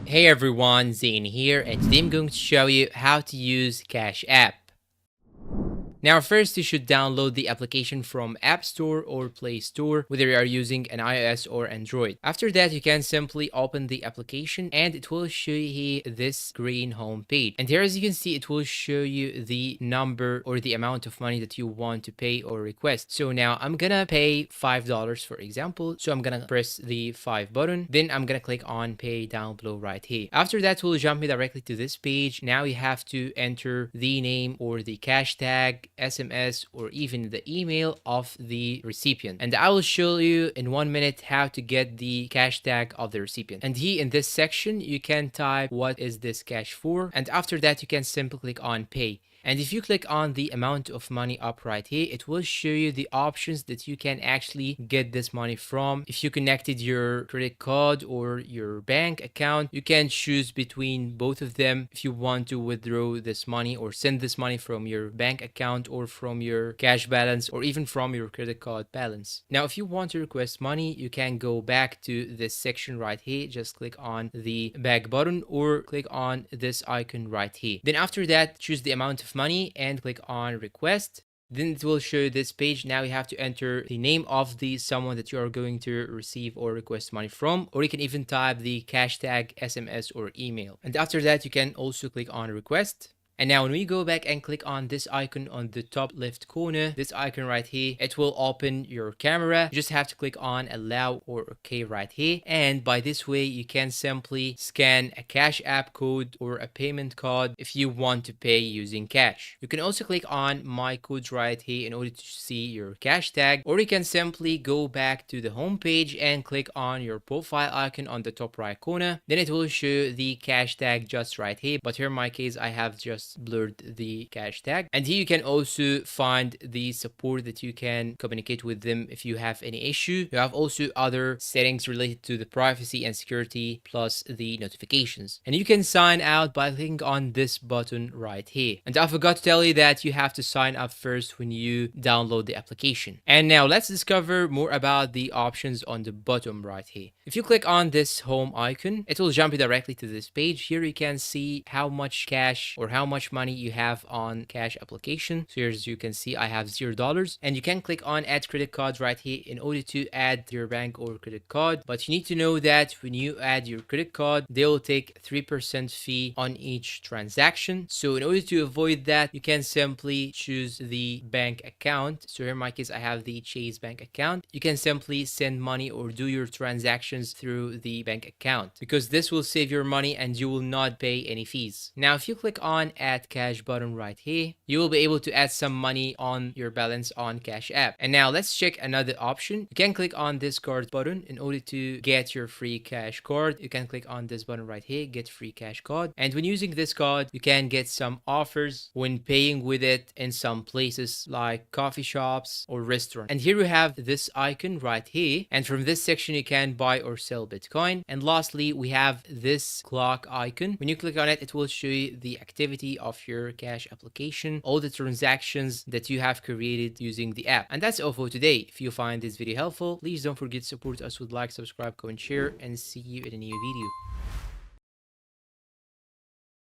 Hey everyone, Zane here, and today I'm going to show you how to use Cash App. Now first you should download the application from App Store or Play Store, whether you are using an iOS or Android. After that you can simply open the application and it will show you this green home page. And here as you can see it will show you the number or the amount of money that you want to pay or request. So now I'm gonna pay $5 for example. So I'm gonna press the 5 button. Then I'm gonna click on pay down below right here. After that will jump me directly to this page. Now you have to enter the name or the cash tag, SMS, or even the email of the recipient. And I will show you in 1 minute how to get the cash tag of the recipient. And here in this section, you can type what is this cash for. And after that, you can simply click on pay. And if you click on the amount of money up right here, it will show you the options that you can actually get this money from. If you connected your credit card or your bank account, you can choose between both of them if you want to withdraw this money or send this money from your bank account or from your cash balance or even from your credit card balance. Now, if you want to request money, you can go back to this section right here. Just click on the back button or click on this icon right here. Then after that, choose the amount of money and click on request. Then it will show you this page. Now you have to enter the name of the someone that you are going to receive or request money from, or you can even type the cash tag, SMS, or email. And after that, you can also click on request. And now when we go back and click on this icon on the top left corner, this icon right here, it will open your camera. You just have to click on allow or okay right here. And by this way, you can simply scan a Cash App code or a payment card if you want to pay using cash. You can also click on my codes right here in order to see your cash tag, or you can simply go back to the home page and click on your profile icon on the top right corner. Then it will show the cash tag just right here. But here in my case, I have just blurred the cash tag. And here you can also find the support that you can communicate with them if you have any issue. You have also other settings related to the privacy and security plus the notifications. And you can sign out by clicking on this button right here. And I forgot to tell you that you have to sign up first when you download the application. And now let's discover more about the options on the bottom right here. If you click on this home icon, it will jump you directly to this page. Here you can see how much cash or how much money you have on cash application. So here as you can see I have $0, and you can click on add credit card right here in order to add your bank or credit card. But you need to know that when you add your credit card, they will take 3% fee on each transaction. So in order to avoid that, you can simply choose the bank account. So here in my case I have the Chase bank account. You can simply send money or do your transactions through the bank account, because this will save your money and you will not pay any fees. Now if you click on add cash button right here, you will be able to add some money on your balance on Cash App. And now let's check another option. You can click on this card button in order to get your free cash card. You can click on this button right here, get free cash card. And when using this card, you can get some offers when paying with it in some places like coffee shops or restaurants. And here we have this icon right here. And from this section, you can buy or sell Bitcoin. And lastly, we have this clock icon. When you click on it, it will show you the activity of your cash application, all the transactions that you have created using the app. And that's all for today. If you find this video helpful, please don't forget to support us with like, subscribe, comment, share, and see you in a new video.